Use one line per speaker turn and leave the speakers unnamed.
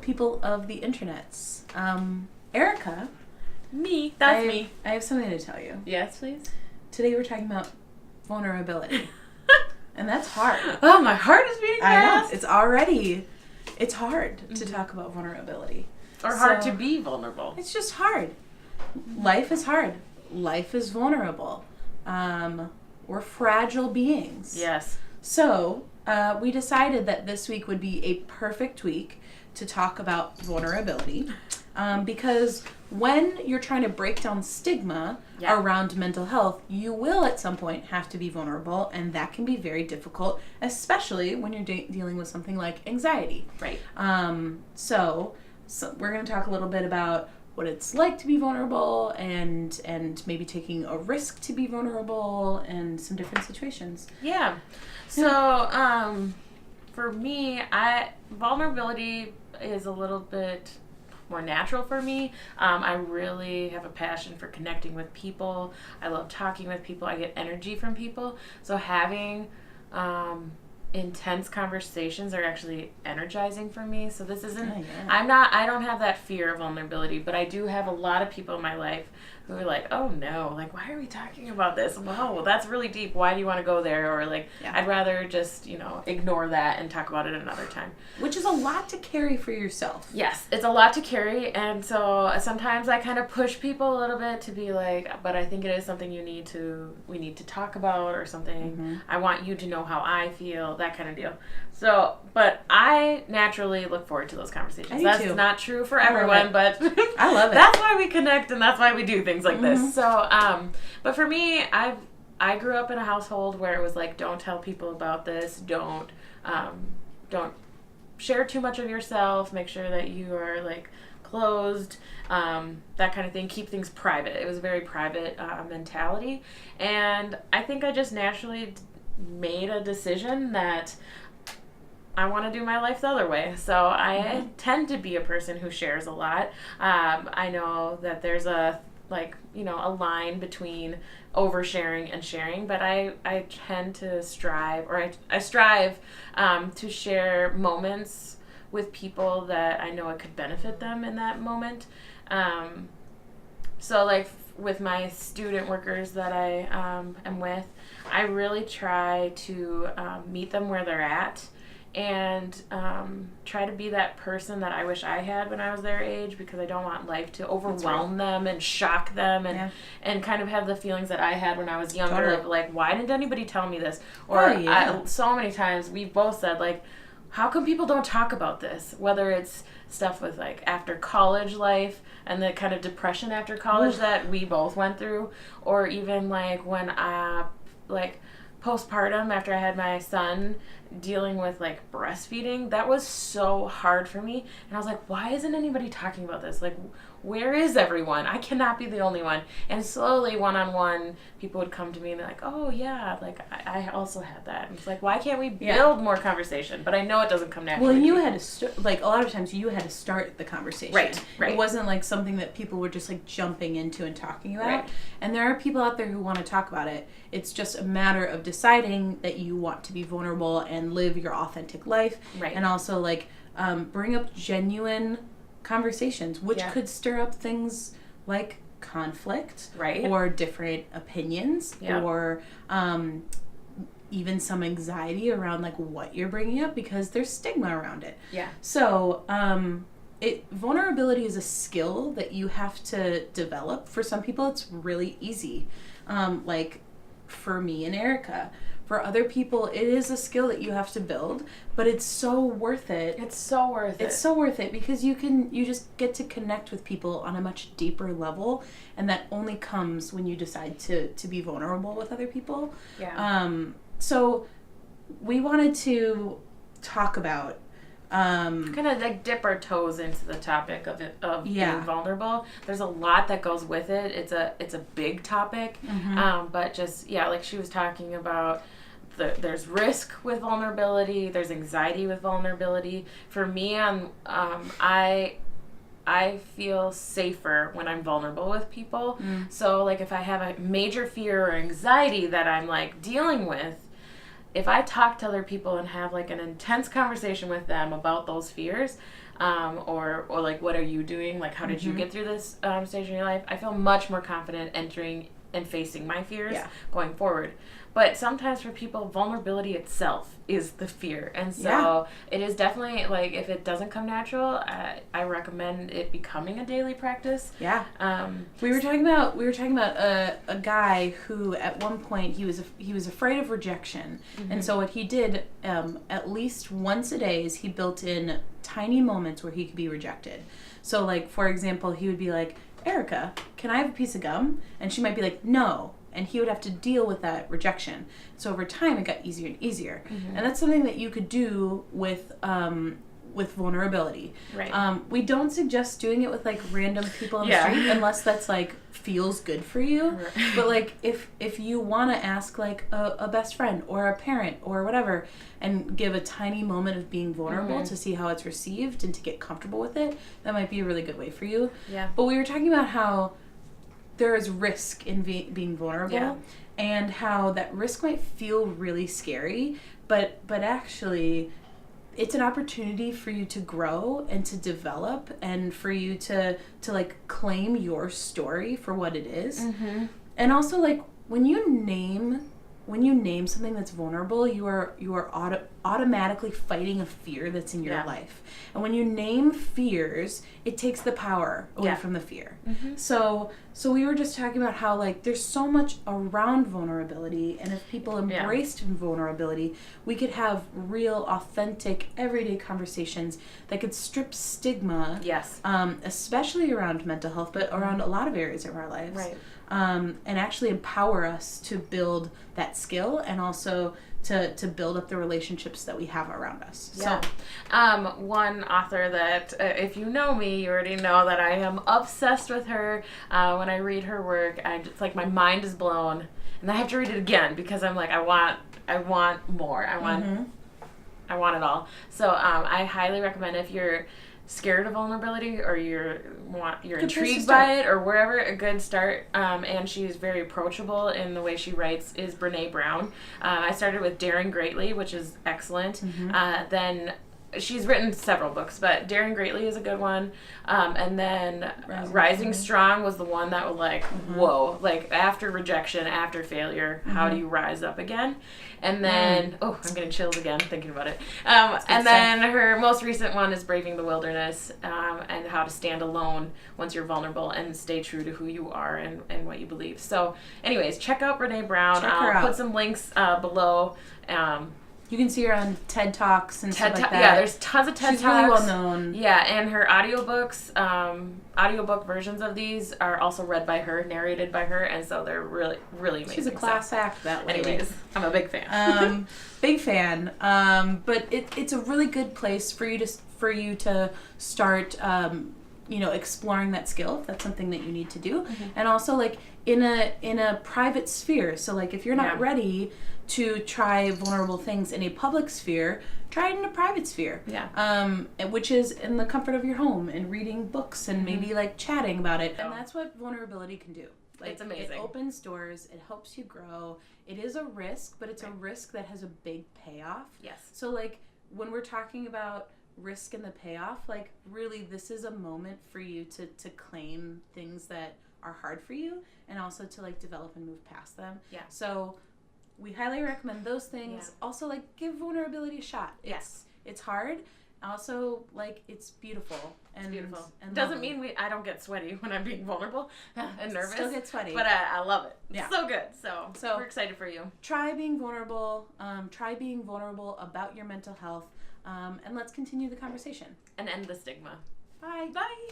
people of the internets. Erica.
Me. That's me.
I have something to tell you.
Yes, please.
Today we're talking about vulnerability. And that's hard.
Oh, my heart is beating fast.
I know. It's hard to talk about vulnerability.
Or hard to be vulnerable.
It's just hard. Life is hard. Life is vulnerable. We're fragile beings.
Yes.
So, we decided that this week would be a perfect week to talk about vulnerability. Because when you're trying to break down stigma around mental health, you will at some point have to be vulnerable, and that can be very difficult, especially when you're dealing with something like anxiety.
Right.
So we're going to talk a little bit about what it's like to be vulnerable and maybe taking a risk to be vulnerable and some different situations.
Yeah. So, for me, vulnerability is a little bit more natural for me. I really have a passion for connecting with people. I love talking with people. I get energy from people. So having intense conversations are actually energizing for me. So this isn't, I don't have that fear of vulnerability, but I do have a lot of people in my life who are like, oh no, like, why are we talking about this? Whoa, that's really deep. Why do you want to go there? Or like, I'd rather just, ignore that and talk about it another time.
Which is a lot to carry for yourself.
Yes, it's a lot to carry. And so sometimes I kind of push people a little bit to be like, but I think it is something we need to talk about or something. Mm-hmm. I want you to know how I feel, that kind of deal. So, but I naturally look forward to those conversations. That's not true for everyone, but
I love it.
That's why we connect and that's why we do things like this. So, but for me, I grew up in a household where it was like, don't tell people about this. Don't share too much of yourself. Make sure that you are like closed, that kind of thing. Keep things private. It was a very private mentality. And I think I just naturally made a decision that I want to do my life the other way. So I tend to be a person who shares a lot. I know that there's a line between oversharing and sharing, but I tend to strive, or I strive to share moments with people that I know it could benefit them in that moment. So like with my student workers that I am with, I really try to meet them where they're at and try to be that person that I wish I had when I was their age, because I don't want life to overwhelm them and shock them and kind of have the feelings that I had when I was younger. Like, why didn't anybody tell me this? Or so many times we've both said, like, how come people don't talk about this? Whether it's stuff with like after college life and the kind of depression after college that we both went through, or even like when postpartum after I had my son, dealing with like breastfeeding, that was so hard for me. And I was like, why isn't anybody talking about this? Like, where is everyone? I cannot be the only one. And slowly, one-on-one, people would come to me and they're like, oh yeah, like I also had that. And it's like, why can't we build more conversation? But I know it doesn't come naturally.
Well, you had to like a lot of times you had to start the conversation.
Right.
It wasn't like something that people were just like jumping into and talking about.
Right.
And there are people out there who want to talk about it. It's just a matter of deciding that you want to be vulnerable and live your authentic life.
Right.
And also like bring up genuine conversations, which could stir up things like conflict, or different opinions, or even some anxiety around like what you're bringing up, because there's stigma around it. Yeah. So vulnerability is a skill that you have to develop. For some people, it's really easy. Like for me and Erica. For other people, it is a skill that you have to build, but it's so worth it.
It's so worth it.
It's so worth it because you just get to connect with people on a much deeper level, and that only comes when you decide to be vulnerable with other people. Yeah. So we wanted to talk about
kind of like dip our toes into the topic of being vulnerable. There's a lot that goes with it. It's a big topic, but just like she was talking about. There's risk with vulnerability. There's anxiety with vulnerability. For me, I feel safer when I'm vulnerable with people. So, like, if I have a major fear or anxiety that I'm like dealing with, if I talk to other people and have like an intense conversation with them about those fears, or like, what are you doing? Like, how did you get through this stage in your life? I feel much more confident entering and facing my fears going forward. But sometimes for people, vulnerability itself is the fear. And so it is definitely, like, if it doesn't come natural, I recommend it becoming a daily practice.
Yeah. We were talking about a guy who at one point he was afraid of rejection. And so what he did at least once a day is he built in tiny moments where he could be rejected. So, like, for example, he would be like, Erica, can I have a piece of gum? And she might be like, no. And he would have to deal with that rejection. So over time, it got easier and easier. And that's something that you could do with vulnerability.
Right.
We don't suggest doing it with, like, random people in the street unless that's, like, feels good for you. Right. But, like, if you want to ask, like, a best friend or a parent or whatever, and give a tiny moment of being vulnerable to see how it's received and to get comfortable with it, that might be a really good way for you.
Yeah.
But we were talking about how there is risk in being vulnerable, and how that risk might feel really scary, but actually it's an opportunity for you to grow and to develop, and for you to like claim your story for what it is. And also, like, when you name something that's vulnerable, you are automatically fighting a fear that's in your life. And when you name fears, it takes the power away from the fear. So we were just talking about how, like, there's so much around vulnerability, and if people embraced vulnerability, we could have real, authentic, everyday conversations that could strip stigma, especially around mental health, but around a lot of areas of our lives.
Right.
And actually empower us to build that skill, and also to build up the relationships that we have around us.
Yeah. So, one author that, if you know me, you already know that I am obsessed with her. When I read her work, it's like my mind is blown, and I have to read it again because I'm like, I want more. I want it all. So, I highly recommend, if you're scared of vulnerability, or you're intrigued by it, or wherever, a good start, and she's very approachable in the way she writes, is Brene Brown. I started with Daring Greatly, which is excellent. Then she's written several books, but Daring Greatly is a good one. And then Rising Strong was the one that was like, whoa, like, after rejection, after failure, how do you rise up again? And then, I'm getting chills again thinking about it. And then her most recent one is Braving the Wilderness, and how to stand alone once you're vulnerable and stay true to who you are and what you believe. So anyways, check out Brene Brown. I'll put some links below.
You can see her on TED Talks and stuff like that.
Yeah, there's tons of TED Talks.
She's really well known.
Yeah, and her audiobooks, audiobook versions of these are also read by her, narrated by her, and so they're really, really amazing.
She's a class act, that lady.
Anyways, I'm a big fan.
Big fan. But it's a really good place for you to start, exploring that skill, if that's something that you need to do. And also, like, in a private sphere. So, like, if you're not ready to try vulnerable things in a public sphere, try it in a private sphere. Which is in the comfort of your home, and reading books, and maybe, like, chatting about it. And that's what vulnerability can do. Like,
it's amazing.
It opens doors. It helps you grow. It is a risk, but it's a risk that has a big payoff.
Yes.
So, like, when we're talking about risk and the payoff, like, really, this is a moment for you to claim things that are hard for you, and also to, like, develop and move past them. So we highly recommend those things. Also, like, give vulnerability a shot. It's hard. Also, like, it's beautiful. And beautiful. And
doesn't mean I don't get sweaty when I'm being vulnerable and nervous.
Still get sweaty.
But I love it. It's so good. So we're excited for you.
Try being vulnerable. Try being vulnerable about your mental health. And let's continue the conversation.
And end the stigma.
Bye.
Bye.